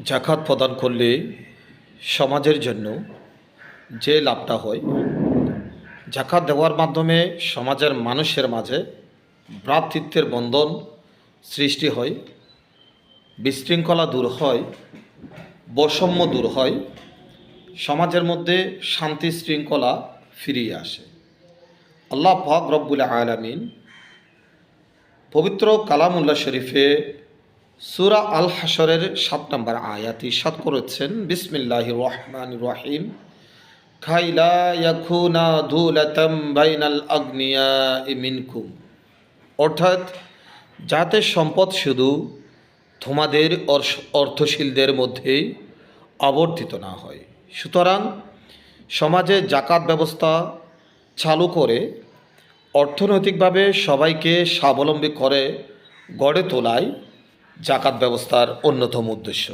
জাকাত প্রদান করলে সমাজের জন্য যে লাভটা হয়, জাকাত দেওয়ার মাধ্যমে সমাজের মানুষের মাঝে ভ্রাতৃত্বের বন্ধন সৃষ্টি হয়, বিশৃঙ্খলা দূর হয়, বৈষম্য দূর হয়, সমাজের মধ্যে শান্তি শৃঙ্খলা ফিরিয়ে আসে। আল্লাহ পাক রব্বুল আলামিন পবিত্র কালামুল্লাহ শরীফে সূরা আল হাশরের ৭ নম্বর আয়াত ইরশাদ করেছেন, বিসমিল্লাহির রহমানির রহিম, খাইলা ইয়াকুনা দুলাতাম বাইনাল আগনিয়াই মিনকুম, অর্থাৎ যাতে সম্পদ শুধু তোমাদের অর্থশীলদের মধ্যেই আবর্তিত না হয়। সুতরাং সমাজে জাকাত ব্যবস্থা চালু করে অর্থনৈতিকভাবে সবাইকে স্বাবলম্বী করে গড়ে তোলাই জাকাত ব্যবস্থার অন্যতম উদ্দেশ্য।